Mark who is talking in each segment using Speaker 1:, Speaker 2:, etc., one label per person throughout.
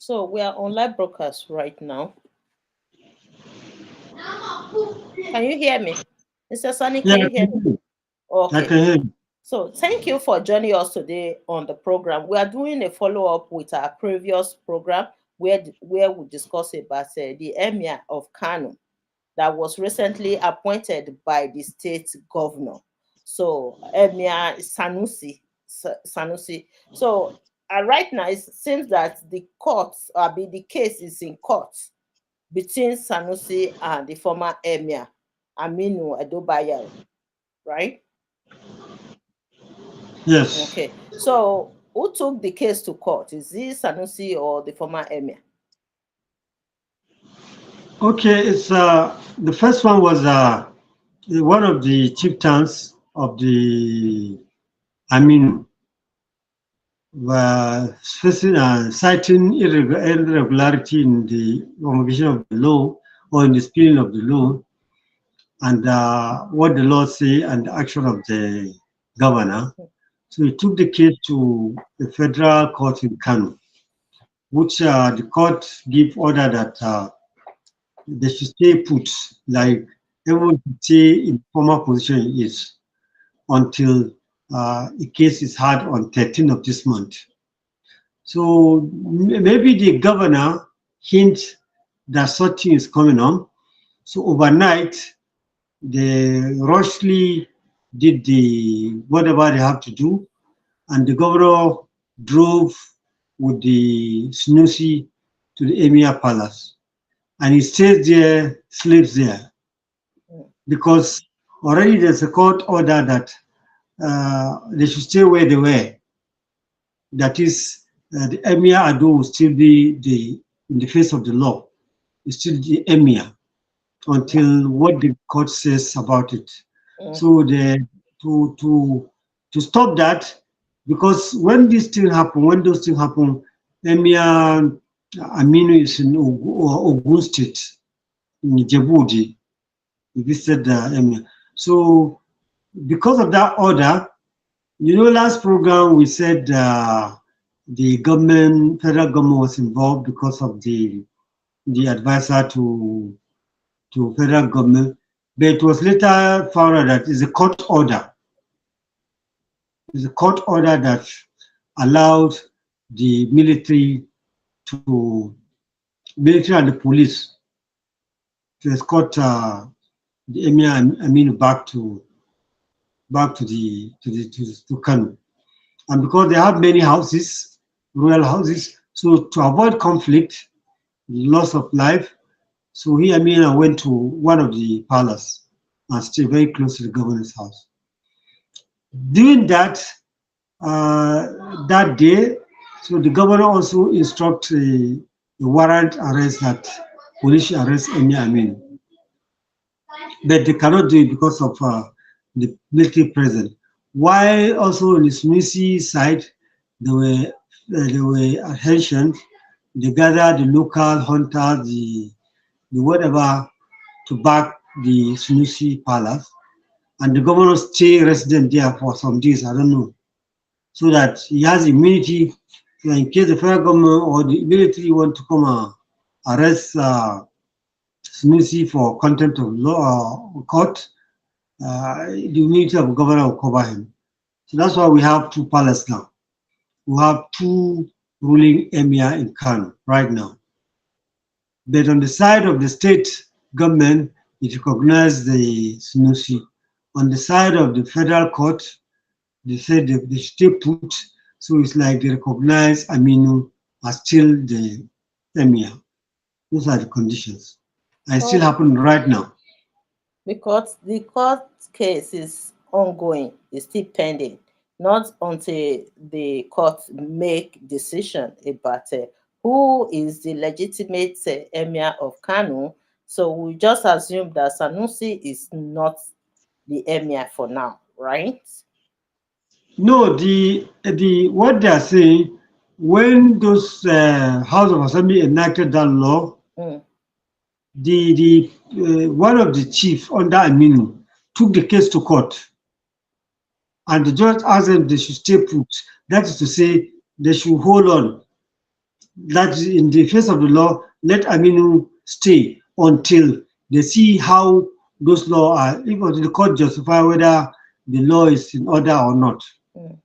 Speaker 1: So we are on live broadcast right now. Can you hear me? Mr. Sunny,
Speaker 2: Yeah,
Speaker 1: can you hear me?
Speaker 2: I
Speaker 1: Okay.
Speaker 2: can hear you.
Speaker 1: So thank you for joining us today on the program. We are doing a follow-up with our previous program where we discuss about the Emir of Kano that was recently appointed by the state governor. So Emir Sanusi. So right now it seems that the case is in court between Sanusi and the former Emir Aminu Bayero, right?
Speaker 2: Yes.
Speaker 1: Okay. So who took the case to court? Is it Sanusi or the former Emir?
Speaker 2: Okay, it's the first one was one of the chieftains of the Aminu were citing irregularity in the promulgation of the law or in the spelling of the law and what the law say and the action of the governor. So he took the case to the federal court in Kano, which the court give order that they should stay put, like everyone should stay in former position it is until the case is heard on 13th of this month. So maybe the governor hint that something is coming on. So overnight, they rushly did the whatever they have to do, and the governor drove with the Sanusi to the Emir Palace, and he stays there, sleeps there, because already there's a court order that they should stay where they were. That is, the Emir Ado will still be in the face of the law, is still the Emir until what the court says about it. So to stop that, because when these things happen, when those things happen, Emir Aminu is in Ogun State, in Djibouti, he visited the Emir. So because of that order, last program we said the government, federal government was involved because of the advisor to federal government, but it was later found out that it's a court order. It's a court order that allowed the military and the police to escort the Emir Aminu back to Kano. And because they have many houses, royal houses, so to avoid conflict, loss of life, so he, Amina, went to one of the palace and stayed very close to the governor's house. Doing that, that day, so the governor also instructed the warrant arrest that police arrest Emir Amin. But they cannot do it because of the military presence. While also on the Sanusi side, they were attention. They gathered the local hunters, the whatever, to back the Sanusi palace, and the governor stay resident there for some days, I don't know, so that he has immunity. So in case the federal government or the military want to come arrest Sanusi for contempt of law court, the immunity of the governor will cover him. So that's why we have two palaces now. We have two ruling emir in Kano right now. But on the side of the state government, it recognized the Sanusi. On the side of the federal court, they said they stay put. So it's like they recognize Aminu as still the emir. Those are the conditions. And it still happen right now.
Speaker 1: Because the court case is ongoing, it's still pending, not until the court make decision about who is the legitimate emir of Kano. So we just assume that Sanusi is not the emir for now, right?
Speaker 2: No, the what they are saying, when those House of Assembly enacted that law, the one of the chief under Aminu took the case to court, and the judge asked them they should stay put. That is to say, they should hold on. that in the face of the law, let Aminu stay until they see how those laws are, if the court justify whether the law is in order or not.
Speaker 1: Mm.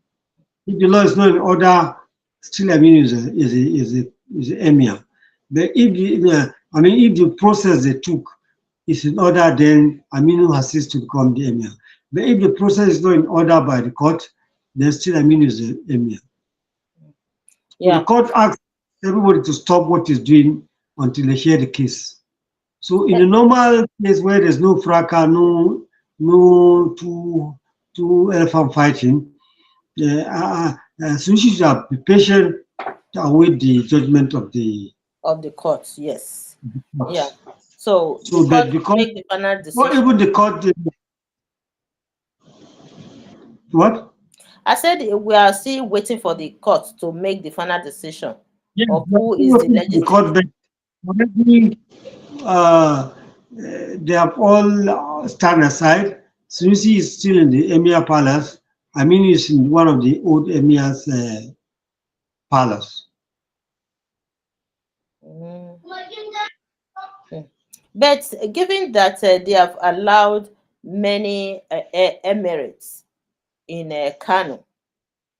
Speaker 2: If the law is not in order, still Aminu is a emir. But if if the process they took is in order, then Aminu has ceased to become the emir. But if the process is not in order by the court, then still Aminu is the emir. So the
Speaker 1: Yeah.
Speaker 2: court asks everybody to stop what he's doing until they hear the case. So in
Speaker 1: Eh,
Speaker 2: a normal case where there's no fracas, no two elephant fighting, so you should have be patient to await the judgment of the
Speaker 1: of the court, yes. Yeah.
Speaker 2: court.
Speaker 1: So the
Speaker 2: So,
Speaker 1: court
Speaker 2: but because
Speaker 1: make the final
Speaker 2: not
Speaker 1: decision.
Speaker 2: even the court, what?
Speaker 1: I said we are still waiting for the court to make the final decision
Speaker 2: Yes,
Speaker 1: of
Speaker 2: we are
Speaker 1: who
Speaker 2: still
Speaker 1: is the
Speaker 2: waiting for the
Speaker 1: legitimate.
Speaker 2: court, but already they have all stand aside. Sanusi is still in the Emir Palace. I mean, he's in one of the old Emir's palace.
Speaker 1: Mm. Mm. But given that they have allowed many emirates in Kano,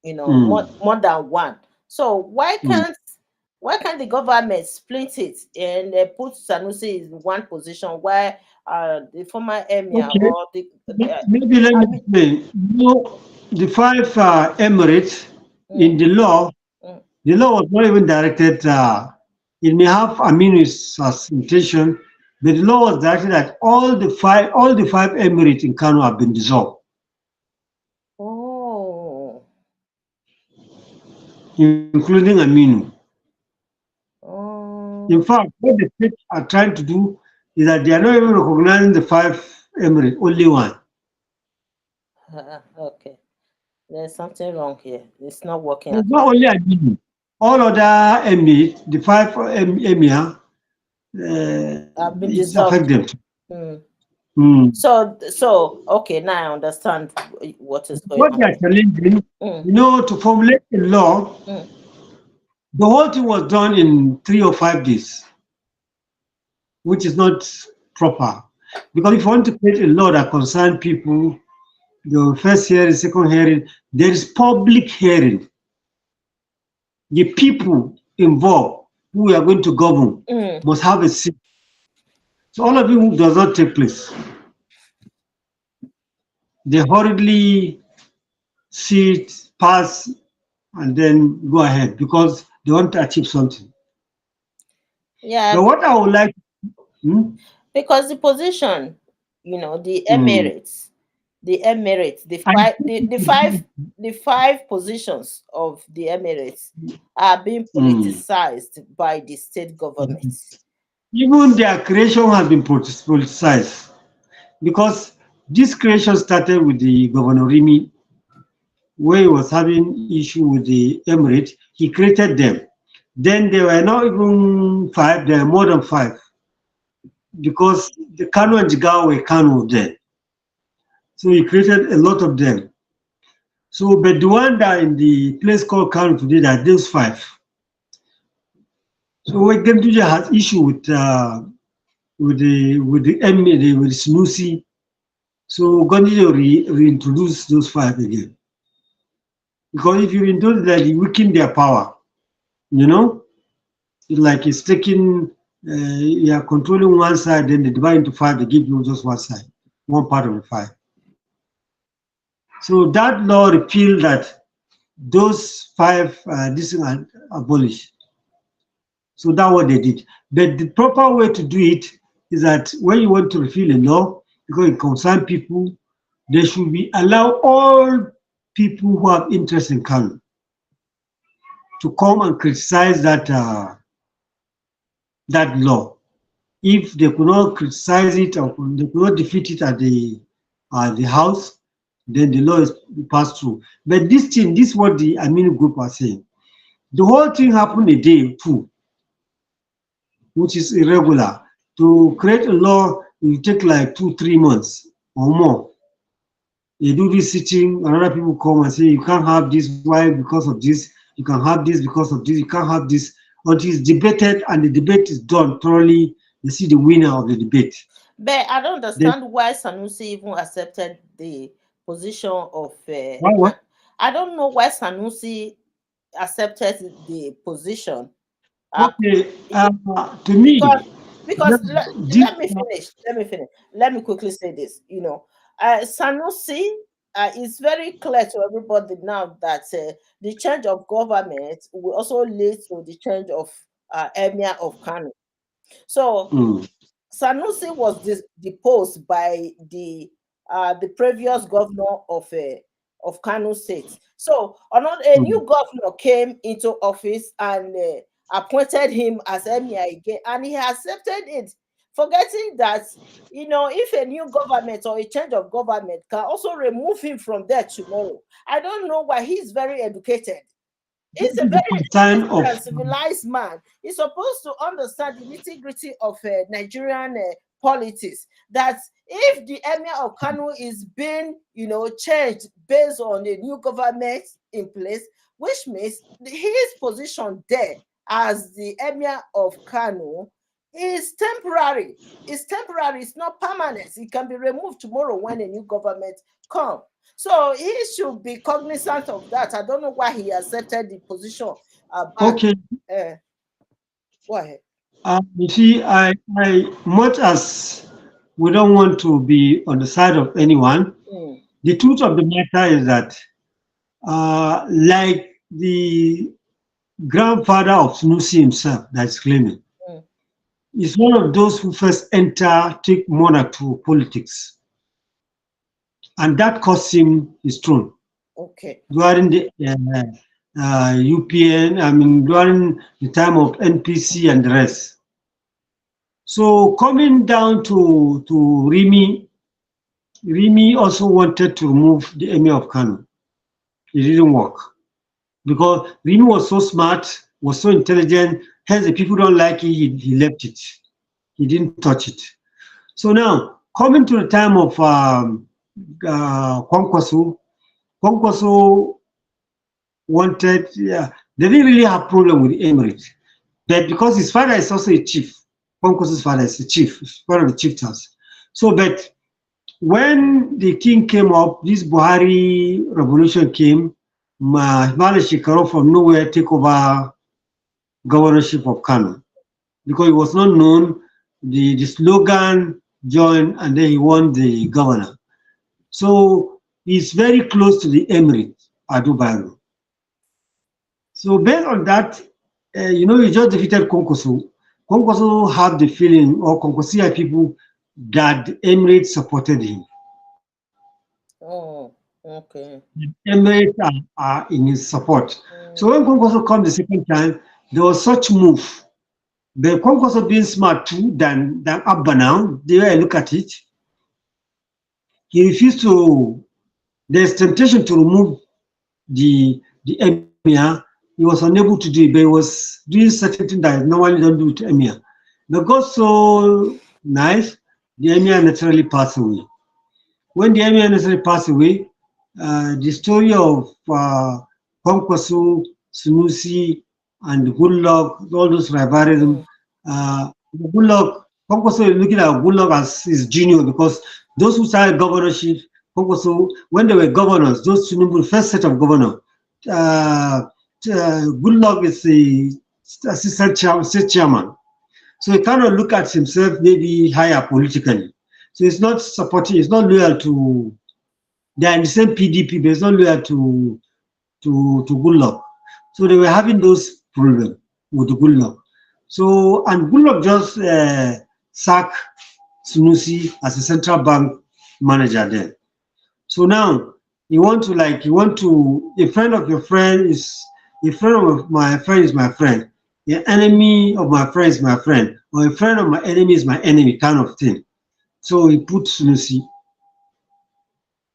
Speaker 2: Mm.
Speaker 1: more than one. So
Speaker 2: Mm.
Speaker 1: why can't the government split it and put Sanusi in one position while the former emir
Speaker 2: Okay,
Speaker 1: or the
Speaker 2: maybe let
Speaker 1: I
Speaker 2: me
Speaker 1: mean,
Speaker 2: explain. The five emirates in
Speaker 1: mm, mm.
Speaker 2: the law was not even directed. It may have Aminu's intention, but the law was directed that all the five emirates in Kano have been dissolved,
Speaker 1: Oh,
Speaker 2: including Aminu. In
Speaker 1: oh,
Speaker 2: fact, what the states are trying to do is that they are not even recognizing the five emirates, only one.
Speaker 1: okay. There's something wrong here. It's not working
Speaker 2: It's
Speaker 1: at
Speaker 2: not
Speaker 1: all.
Speaker 2: only Aminu. All other emirates, the five emir,
Speaker 1: I've been
Speaker 2: it affects
Speaker 1: dissolved.
Speaker 2: them too.
Speaker 1: Mm.
Speaker 2: Mm.
Speaker 1: So okay, now I understand what is going
Speaker 2: What
Speaker 1: on
Speaker 2: they are
Speaker 1: here.
Speaker 2: challenging,
Speaker 1: Mm,
Speaker 2: to formulate a law,
Speaker 1: mm.
Speaker 2: the whole thing was done in 3 or 5 days, which is not proper. Because if you want to create a law that concerns people, the first hearing, second hearing, there is public hearing. The people involved who we are going to govern
Speaker 1: Mm.
Speaker 2: must have a seat. So all of it does not take place. They hurriedly sit, pass, and then go ahead because they want to achieve something.
Speaker 1: Yeah,
Speaker 2: But what I would like, hmm?
Speaker 1: because the position, the
Speaker 2: Hmm.
Speaker 1: Emirates,
Speaker 2: I
Speaker 1: the five positions of the Emirates are being
Speaker 2: hmm.
Speaker 1: politicized by the state governments.
Speaker 2: Even their creation has been politicized because this creation started with the Governor Rimi, where he was having issue with the Emirates. He created them. Then there were not even five, there are more than five because the Kano and Jigawa were Kano then. So he created a lot of them. So, but the one that in the place called Kano today, that are those five. So when Genduja has issue with the Sanusi, so Gandhi reintroduced those five again. Because if you introduce that, you weaken their power. You know, it's like it's taking, you are controlling one side, then they divide into five, they give you just one side, one part of the five. So that law repealed that those five, this are abolished. So that's what they did. But the proper way to do it is that when you want to repeal a law, because it concerns people, they should be allow all people who have interest in Kano to come and criticize that law. If they could not criticize it or they could not defeat it at the house, then the law is passed through. But this is what the Aminu group are saying. The whole thing happened a day too, which is irregular. To create a law, it will take like 2, 3 months or more. They do this sitting, another people come and say, you can't have this, why? Because of this. You can have this because of this. You can't have this. until it's debated and the debate is done thoroughly. You see the winner of the debate.
Speaker 1: But I don't
Speaker 2: Then
Speaker 1: understand why Sanusi even accepted the position of.
Speaker 2: what?
Speaker 1: I don't know why Sanusi accepted the position. Uh,
Speaker 2: Okay,
Speaker 1: yeah,
Speaker 2: to me,
Speaker 1: because because
Speaker 2: just this,
Speaker 1: let me finish. Let me finish. Let me quickly say this. Sanusi is very clear to everybody now that the change of government will also lead to the change of Emir of Kano. So
Speaker 2: mm,
Speaker 1: Sanusi was deposed by the previous governor of Kano State. So a new
Speaker 2: mm,
Speaker 1: governor came into office and appointed him as emir again, and he accepted it, forgetting that if a new government or a change of government can also remove him from there tomorrow. I don't know why. He's very educated.
Speaker 2: this
Speaker 1: He's a
Speaker 2: is the
Speaker 1: very
Speaker 2: concern
Speaker 1: educated
Speaker 2: of
Speaker 1: and civilized man. He's supposed to understand the nitty-gritty of Nigerian politics. That if the emir of Kano is being, changed based on a new government in place, which means his position there as the emir of Kano is temporary. It's temporary. It's not permanent. It can be removed tomorrow when a new government comes. So he should be cognizant of that. I don't know why he accepted the position back.
Speaker 2: okay.
Speaker 1: Uh, go ahead.
Speaker 2: You see, I much as we don't want to be on the side of anyone,
Speaker 1: Mm,
Speaker 2: the truth of the matter is that, like the grandfather of Sunusi himself, that's claiming,
Speaker 1: mm,
Speaker 2: is one of those who first take monarch to politics, and that cost him his throne
Speaker 1: okay.
Speaker 2: during the UPN. I mean, during the time of NPC and the rest. So coming down to Rimi also wanted to remove the Emir of Kano. It didn't work because Rimi was so smart, was so intelligent. Hence, the people don't like it. He left it. He didn't touch it. So now, coming to the time of Kwankwaso, Kwankwaso wanted. They didn't really have problem with the emirate, but because his father is also a chief, Kwankwaso's father is a chief, one of the chieftains. So, but when the king came up, this Buhari revolution came. Mala Shikaro from nowhere take over governorship of Kano because it was not known. The slogan joined, and then he won the governor. So he's very close to the emirate, Adu Bayero. So based on that, he just defeated Konkoso. Konkoso had the feeling, or Konkosia people, that the emirate supported him.
Speaker 1: Oh, okay.
Speaker 2: Emirates are in his support.
Speaker 1: Mm,
Speaker 2: So when Kwankwaso come the second time, there was such move. But Kwankwaso being smart too than Abba now, the way I look at it, he refused to. There's temptation to remove the emir. He was unable to do it, but he was doing certain things that normally don't do to emir. But got so nice, the emir naturally passed away. When the emir necessarily passed away, the story of Kwankwaso, Sunusi, and Goodluck, all those tribalism,
Speaker 1: mm,
Speaker 2: Goodluck, Kwankwaso is looking at Goodluck as his junior because those who started governorship, Kwankwaso, when they were governors, those Tinubu, first set of governors, uh, Goodluck is the assistant state chairman. So he cannot look at himself maybe higher politically. So he's not supporting, he's not loyal to, they are in the same PDP, but it's not loyal to Goodluck. So they were having those problems with the Goodluck. So, and Goodluck just sacked Sunusi as a central bank manager there. So now a friend of your friend is, a friend of my friend is my friend. The enemy of my friend is my friend, or a friend of my enemy is my enemy, kind of thing. So he put Sunusi.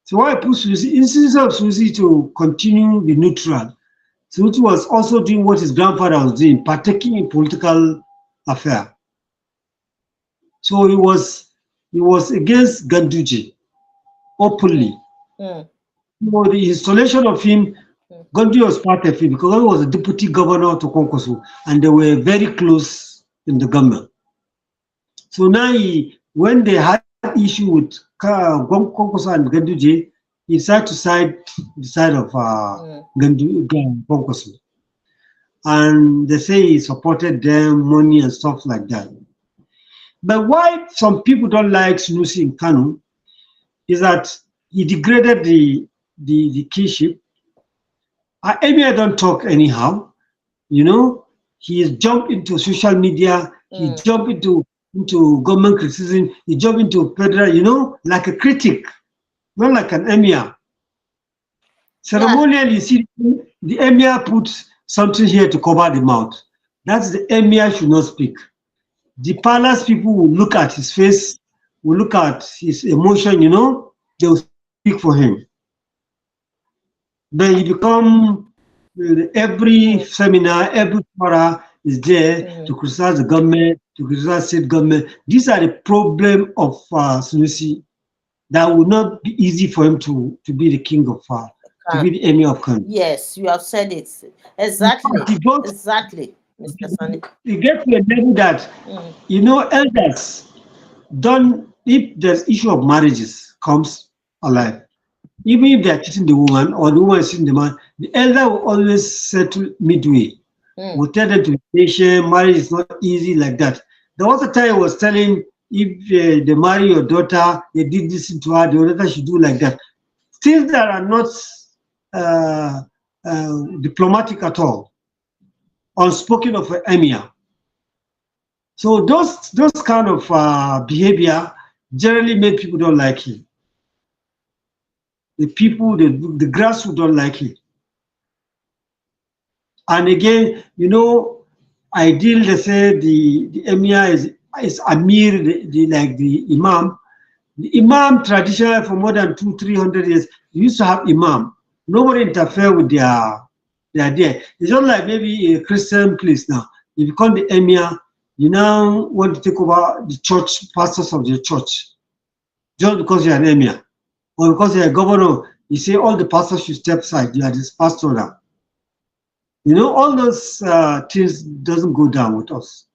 Speaker 2: So why I put Sunusi? Instead of Sunusi to continue the neutral, Sunusi was also doing what his grandfather was doing, partaking in political affair. So he was against Ganduje openly.
Speaker 1: mm,
Speaker 2: So the installation of him
Speaker 1: mm,
Speaker 2: Gondi was part of it because he was a deputy governor to Konkosu, and they were very close in the government. So now, when they had issue with Konkosu and Ganduje, he decided to the side of Konkosu. And they say he supported them, money and stuff like that. But why some people don't like Sanusi in Kano is that he degraded the kingship. Emir don't talk anyhow, you know. He has jumped into social media. He jumped into government criticism. He jumped into federal, you know, like a critic, not like an emir. Ceremonially, you see, the emir puts something here to cover the mouth. That's the emir should not speak. The palace people will look at his face, will look at his emotion, you know, they will speak for him. Then he become every seminar, every fora is there to criticize the government, to criticize state government. These are the problem of Sanusi. That will not be easy for him to be the king of to be the emir of Kano.
Speaker 1: Yes, you have said it exactly. Exactly, Mr. Sani.
Speaker 2: You get to a level that you know elders don't. If there's issue of marriages comes alive, even if they are cheating the woman or the woman is cheating the man, the elder will always settle midway. Will tell them to be patient. Marriage is not easy like that. There was a time I was telling if they marry your daughter, they did this to her, the daughter should do like that. Things that are not diplomatic at all, unspoken of an emir. So those kind of behavior generally make people don't like him. The people, the grassroots don't like it. And again, you know, ideal they say the emir is Amir, like the imam. The imam traditionally for more than 200-300 years, they used to have imam. Nobody interfere with their idea. It's not like maybe a Christian place now. If you become the emir, you now want to take over the church, pastors of the church, just because you're an emir. Or because you're a governor, you say all the pastors should step aside, you are this pastor now. You know, all those things doesn't go down with us.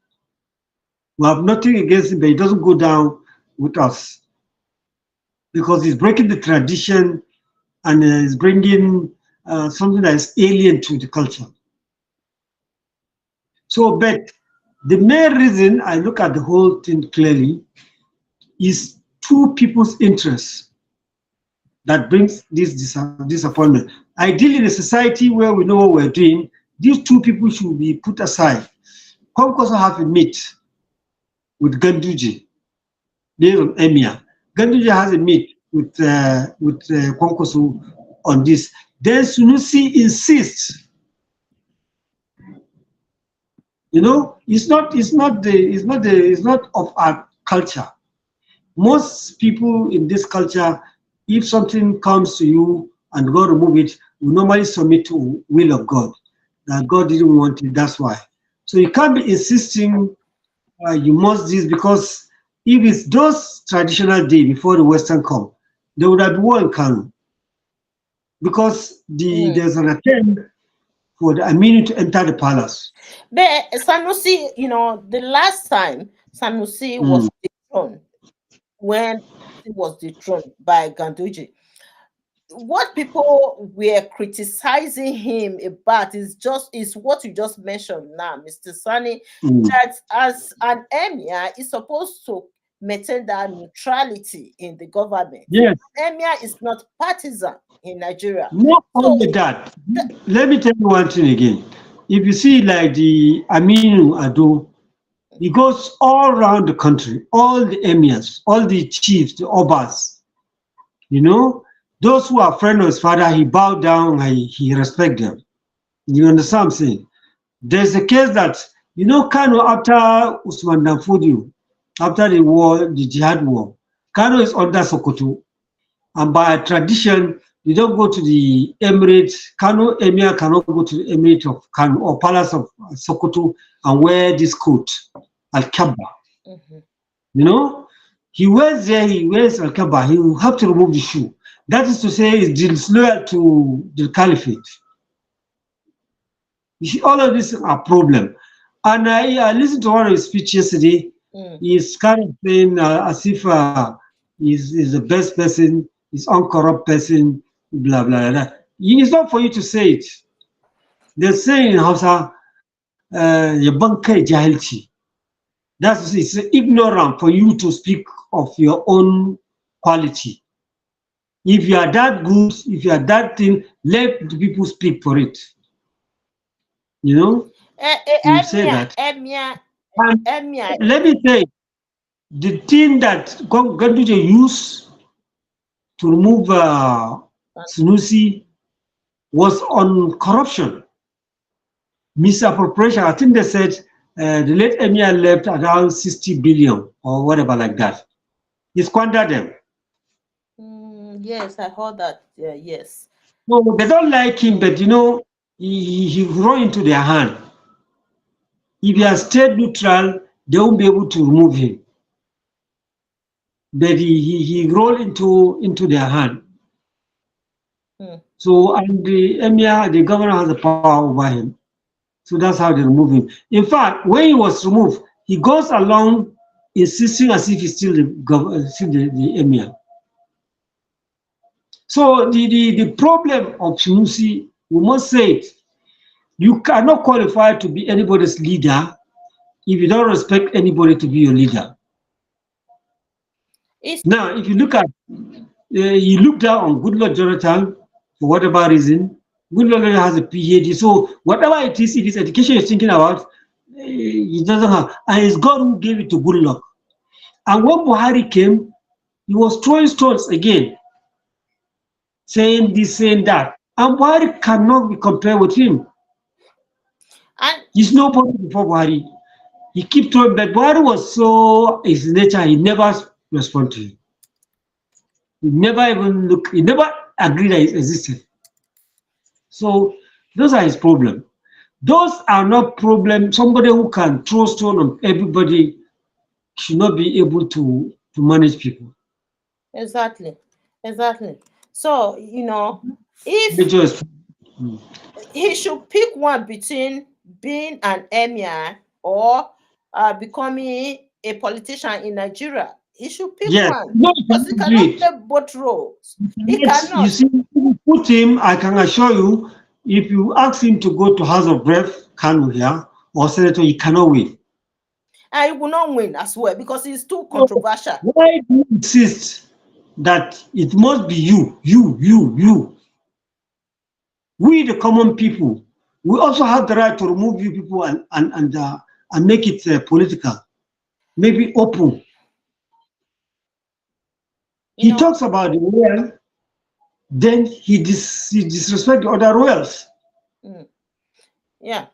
Speaker 2: We have nothing against it, but it doesn't go down with us. Because it's breaking the tradition and it's bringing something that is alien to the culture. So, but the main reason I look at the whole thing clearly is two people's interests that brings this disappointment. Ideally, in a society where we know what we're doing, these two people should be put aside. Konkoso have a meet with Ganduje, based on Emir. Ganduje has a meet with Konkoso on this. Then Sanusi insists. You know, it's not of our culture. Most people in this culture, if something comes to you and God remove it, we normally submit to will of God. That God didn't want it, that's why. So you can't be insisting you must this, because if it's those traditional days before the Western come, there would have been war in Kano. Because there's an attempt for the Aminu to enter the palace.
Speaker 1: But Sanusi, you know, the last time Sanusi was dethroned, when he was dethroned by Ganduje, what people were criticizing him about is what you just mentioned now, Mr. Sani, that as an emir is supposed to maintain that neutrality in the government.
Speaker 2: Yes.
Speaker 1: Emir is not partisan in Nigeria.
Speaker 2: Not only that, let me tell you one thing again. If you see like the Aminu Ado, he goes all around the country, all the emirs, all the chiefs, the obas, you know, those who are friends of his father, he bowed down and he respect them. You understand what I'm saying? There's a case that, you know, Kano after Usman Danfodio, after the war, the jihad war, Kano is under Sokoto. And by tradition, you don't go to the Emirate, Kano Emir cannot go to the Emirate of Kano or Palace of Sokoto and wear this coat, Al-Kaba. You know, he wears Al-Kaba, he will have to remove the shoe. That is to say, he's disloyal to the caliphate. You see, all of these are problem. And I listened to one of his speeches yesterday.
Speaker 1: Mm.
Speaker 2: He's kind of saying as if he's the best person, he's uncorrupt person, blah, blah, blah. It's not for you to say it. They're saying in Hausa, "Yabban kai jahilci." That's it's ignorant for you to speak of your own quality. If you are that good, if you are that thing, let the people speak for it. You know, you say
Speaker 1: Emir,
Speaker 2: that.
Speaker 1: Emir,
Speaker 2: And
Speaker 1: Emir.
Speaker 2: let me say, the thing that Ganduje used to remove Sanusi was on corruption, misappropriation. I think they said the late Emir left around 60 billion or whatever like that. He squandered them.
Speaker 1: Yes, I heard that. Yes.
Speaker 2: So they don't like him, but you know, he run into their hand. If he has stayed neutral, they won't be able to remove him. But he rolled into their hand. So and the emir, the governor has the power over him. So that's how they remove him. In fact, when he was removed, he goes along insisting as if he's still the emir. So the problem of Sanusi, we must say it, you cannot qualify to be anybody's leader if you don't respect anybody to be your leader. Now, if you look at, you look down on Goodluck Jonathan for whatever reason. Goodluck has a PhD, so whatever it is, if it's education he's thinking about, he doesn't have, and it's God who gave it to Goodluck. And when Buhari came, he was throwing stones again, saying this, saying that, and Buhari cannot be compared with him.
Speaker 1: And
Speaker 2: he's nobody before Buhari. He keep throwing, but Buhari was so his nature, he never respond to him. He never even look, he never agreed that it existed. So those are his problem. Those are not problem. Somebody who can throw stone on everybody should not be able to manage people.
Speaker 1: exactly. So, if he should pick one between being an emir or becoming a politician in Nigeria, he should pick one
Speaker 2: No,
Speaker 1: because he cannot play both roles. He cannot.
Speaker 2: You see, if you put him, I can assure you, if you ask him to go to House of Rep, Kano here, or Senator, he cannot win.
Speaker 1: And he will not win as well because he's too controversial.
Speaker 2: So why do you insist that it must be you? We, the common people, we also have the right to remove you people and make it political, maybe open. He talks about the royal, then he disrespects the other royals.
Speaker 1: Yeah.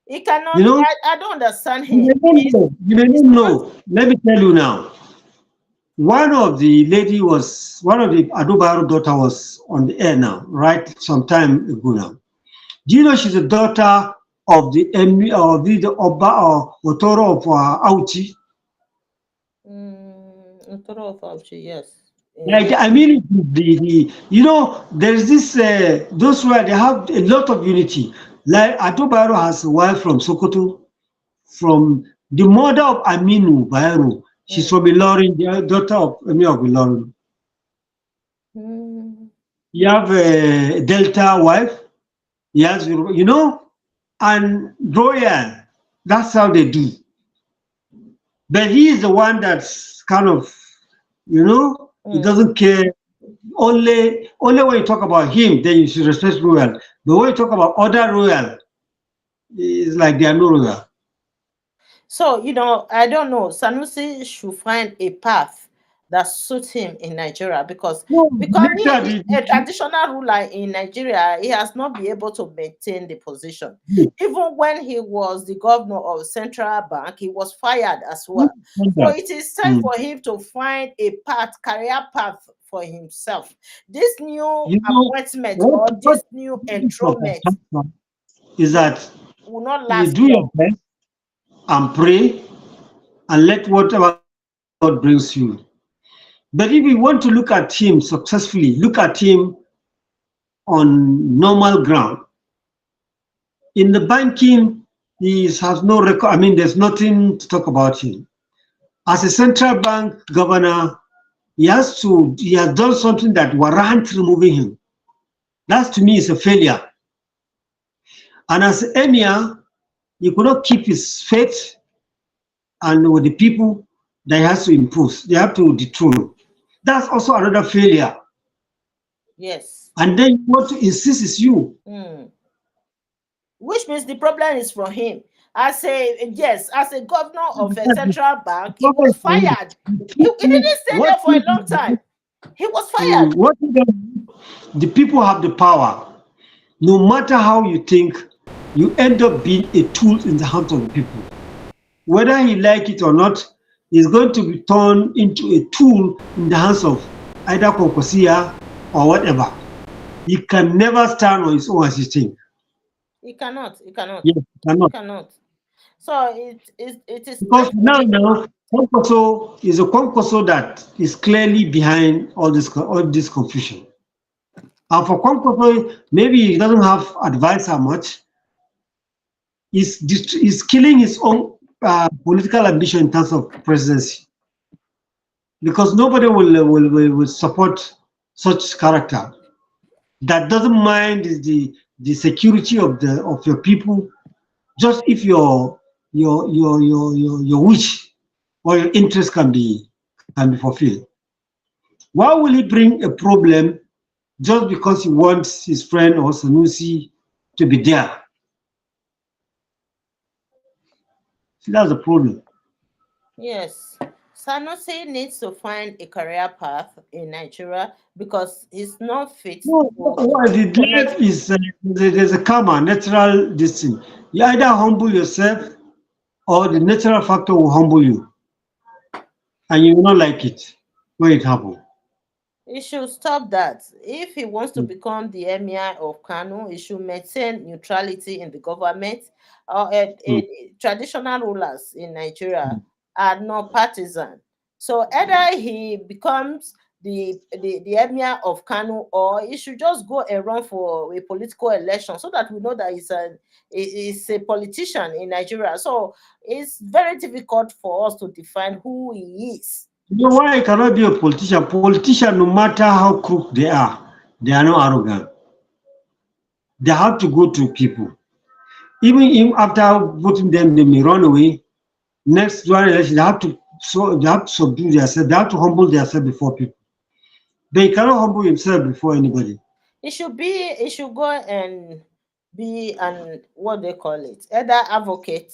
Speaker 1: He cannot, I don't understand him.
Speaker 2: You don't know. Let me tell you now. One of the Ado Bayero daughter was on the air now, right? Some time ago now. Do you know she's a daughter of the Emir or the Oba or Otoro of Auchi?
Speaker 1: Otoro of Auchi, yes.
Speaker 2: Like, I mean, there's this, those where they have a lot of unity. Like Ado Bayero has a wife from Sokoto, from the mother of Aminu Bayero. She's from Ilorin, the daughter of Emir of Ilorin. You have a Delta wife. Yes, and Royal. That's how they do. But he is the one that's kind of, he doesn't care. Only when you talk about him, then you should respect Royal. But when you talk about other Royal, it's like they are no Royal.
Speaker 1: So, I don't know. Sanusi should find a path that suits him in Nigeria because becoming a traditional ruler in Nigeria, he has not been able to maintain the position. Even when he was the governor of Central Bank, he was fired as well. So it is time for him to find a career path for himself. This new appointment or this new enthronement
Speaker 2: is that
Speaker 1: will not last
Speaker 2: you do your best and pray and let whatever God brings you. But if you want to look at him successfully, look at him on normal ground. In the banking, he has no record. I mean, there's nothing to talk about him. As a central bank governor, he has done something that warrants removing him. That to me is a failure. And as emir, he could not keep his faith and with the people that he has to impose. They have to dethrone. That's also another failure.
Speaker 1: Yes.
Speaker 2: And then what to insist is you.
Speaker 1: Which means the problem is from him. As a governor of a central bank, he was fired. He didn't stay there for a long time. He was fired.
Speaker 2: The people have the power. No matter how you think, you end up being a tool in the hands of the people. Whether he like it or not, he's going to be turned into a tool in the hands of either Konkosia or whatever. He can never stand on his own as he thinks.
Speaker 1: He cannot.
Speaker 2: Yes, he
Speaker 1: cannot. So it is
Speaker 2: because now Konkoso is a Konkoso that is clearly behind all this confusion. And for Konkoso, maybe he doesn't have advisor much. He's killing his own political ambition in terms of presidency, because nobody will support such character that doesn't mind the security of your people, just if your wish or your interest can be fulfilled. Why will he bring a problem just because he wants his friend or Sanusi to be there? See, that's the problem.
Speaker 1: Yes. Sanusi needs to find a career path in Nigeria because he's not fit.
Speaker 2: No, the life is there's a karma, natural destiny. You either humble yourself or the natural factor will humble you. And you will not like it when it happens.
Speaker 1: He should stop that. If he wants to become the Emir of Kano, he should maintain neutrality in the government. Traditional rulers in Nigeria are not partisan. So either he becomes the Emir of Kano, or he should just go and run for a political election so that we know that he's a politician in Nigeria. So it's very difficult for us to define who he is.
Speaker 2: You know why he cannot be a politician? Politicians, no matter how crooked they are not arrogant. They have to go to people. Even after voting them, they may run away. Next one election, they have to subdue themselves. They have to humble themselves before people. They cannot humble himself before anybody.
Speaker 1: He should go and be what they call it, either advocate,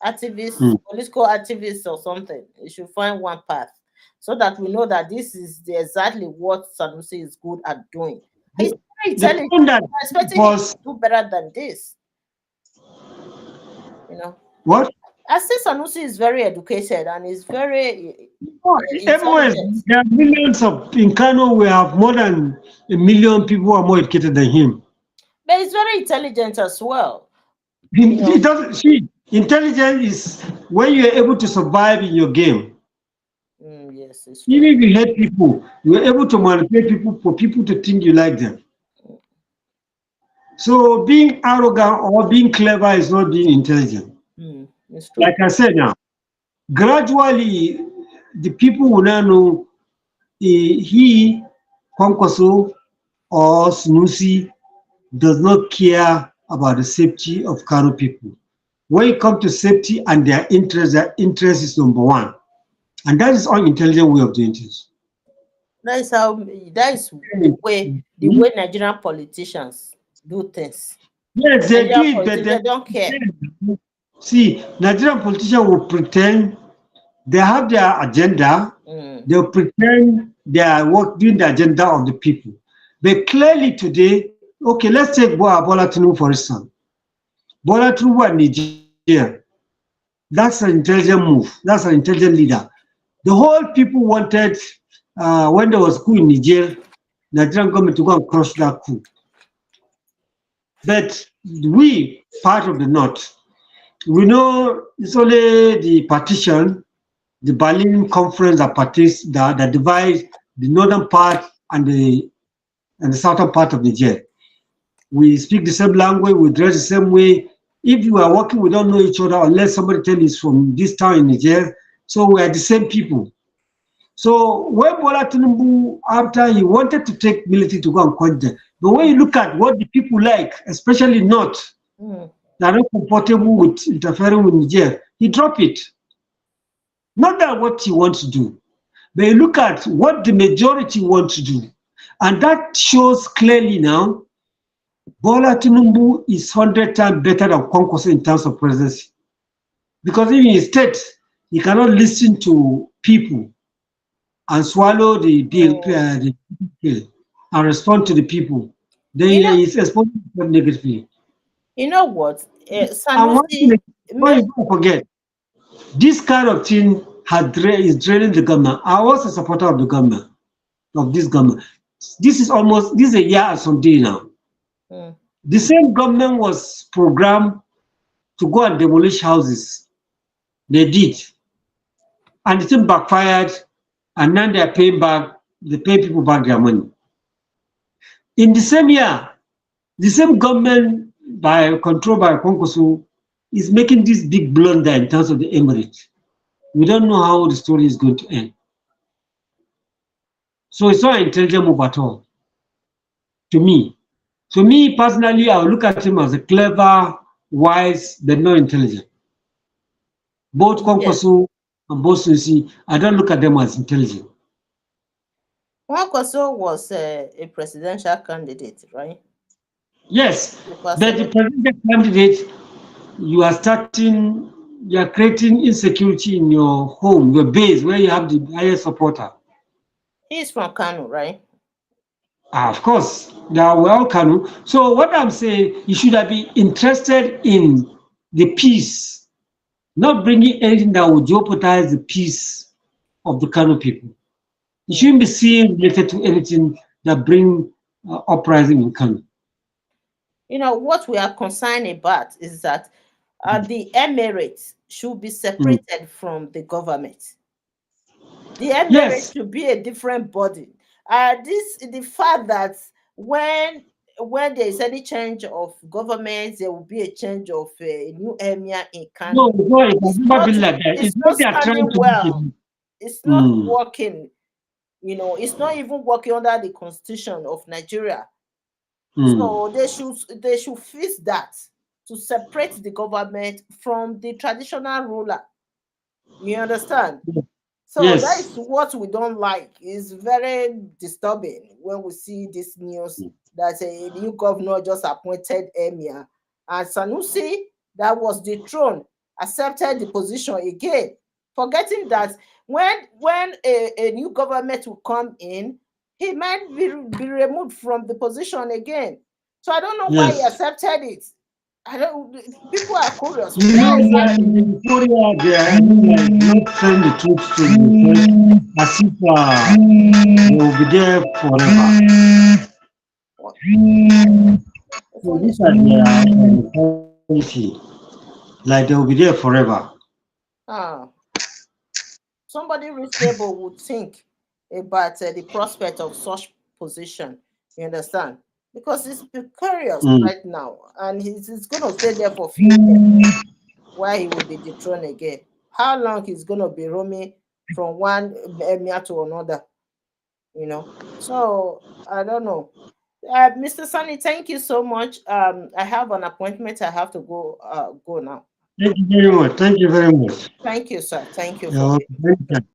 Speaker 1: activist, political activist or something. He should find one path so that we know that this is exactly what Sanusi is good at doing. He's very intelligent. I'm expecting him to do better than this. You know
Speaker 2: what?
Speaker 1: I say Sanusi is very educated and is very
Speaker 2: everywhere. There are millions in Kano. We have more than 1 million people who are more educated than him.
Speaker 1: But he's very intelligent as well.
Speaker 2: He doesn't see. Intelligence is when you are able to survive in your game.
Speaker 1: Yes, it's
Speaker 2: true. Even if you hate people, you are able to manipulate people for people to think you like them. So being arrogant or being clever is not being intelligent. Like I said now, gradually the people will now know he, Kwankwaso or Sanusi, does not care about the safety of Kano people. When it comes to safety and their interest is number one. And that is unintelligent way of doing things.
Speaker 1: That is the way Nigerian politicians do things.
Speaker 2: Yes, they do it, but
Speaker 1: they don't care.
Speaker 2: See, Nigerian politicians will pretend they have their agenda. They'll pretend they are doing the agenda of the people. But clearly today, okay, let's take Bola Tinubu for instance. Bola Tinubu and Nigeria. That's an intelligent move. That's an intelligent leader. The whole people wanted, when there was coup in Niger, Nigerian government to go and crush that coup. But we, part of the North, we know it's only the partition, the Berlin Conference that divides the northern part and the southern part of Niger. we speak the same language, we dress the same way. If you are working, we don't know each other unless somebody tells us from this town in Niger. So we are the same people. So when Bola Tinubu, after he wanted to take military to go and quench them, but when you look at what the people like, especially North, they are not comfortable with interfering with Niger, he dropped it. Not that what he wants to do, but you look at what the majority want to do. And that shows clearly now, Bola Tinubu is 100 times better than Kwankwaso in terms of presidency. Because even in state, he cannot listen to people and swallow the bill, and respond to the people. Then
Speaker 1: You know,
Speaker 2: he is responding negatively.
Speaker 1: you know what?
Speaker 2: And one
Speaker 1: Sanusi
Speaker 2: thing before you don't forget, this kind of thing is draining the government. I was a supporter of the government, of this government. This is a year and some day now.
Speaker 1: Mm.
Speaker 2: The same government was programmed to go and demolish houses. They did. And the thing backfired, and now they pay people back their money. In the same year, the same government controlled by Kwankwaso is making this big blunder in terms of the emirate. We don't know how the story is going to end. So it's not an intelligent move at all, to me. So me personally, I will look at him as a clever, wise, but not intelligent. Both
Speaker 1: Yes.
Speaker 2: Kwankwaso and both Sanusi, I don't look at them as intelligent.
Speaker 1: Kwankwaso was a presidential candidate, right?
Speaker 2: Yes,
Speaker 1: Because
Speaker 2: but the presidential candidate, you are creating insecurity in your home, your base, where you have the highest supporter.
Speaker 1: he's from Kano, right?
Speaker 2: Of course, they are well Kanu. So what I'm saying, you should have been interested in the peace, not bringing anything that would jeopardize the peace of the Kano people. You shouldn't be seen related to anything that bring uprising in Kano.
Speaker 1: You know, what we are concerned about is that the emirates should be
Speaker 2: Mm.
Speaker 1: separated from the government. The emirate
Speaker 2: Yes,
Speaker 1: should be a different body. The fact that when when there is any change of government, there will be a change of a new emir in
Speaker 2: no,
Speaker 1: Kano.
Speaker 2: no, it has
Speaker 1: It's
Speaker 2: never
Speaker 1: not
Speaker 2: been like that.
Speaker 1: it's
Speaker 2: It's what
Speaker 1: not
Speaker 2: they are trying
Speaker 1: standing
Speaker 2: to make
Speaker 1: well.
Speaker 2: it.
Speaker 1: It's not
Speaker 2: Mm.
Speaker 1: working. You know, it's not even working under the constitution of Nigeria.
Speaker 2: Mm.
Speaker 1: So they should fix that to separate the government from the traditional ruler. You understand? So that is
Speaker 2: Yes.
Speaker 1: what we don't like. It's very disturbing when we see this news that a new governor just appointed Emir and Sanusi, that was the throne, accepted the position again, forgetting that when a new government will come in, he might be removed from the position again. So I don't know why he
Speaker 2: Yes.
Speaker 1: accepted it. I don't. People are curious.
Speaker 2: You
Speaker 1: Why
Speaker 2: know,
Speaker 1: exactly?
Speaker 2: in Korea, they are like not send the troops to the as if they will be there forever.
Speaker 1: What- The
Speaker 2: So
Speaker 1: phone
Speaker 2: these
Speaker 1: is
Speaker 2: are
Speaker 1: ringing.
Speaker 2: their policy, like they will be there forever.
Speaker 1: Ah. Somebody reasonable would think about the prospect of such position. You understand? Because it's precarious
Speaker 2: Mm.
Speaker 1: right now, and he's going to stay there for a few years while he will be dethroned again. How long he's going to be roaming from one emir to another? You know. So I don't know. Mr. Sunny, thank you so much. I have an appointment. I have to go now.
Speaker 2: Thank you very much. Thank you very much.
Speaker 1: Thank you, sir. Thank you for
Speaker 2: You're
Speaker 1: being.
Speaker 2: welcome.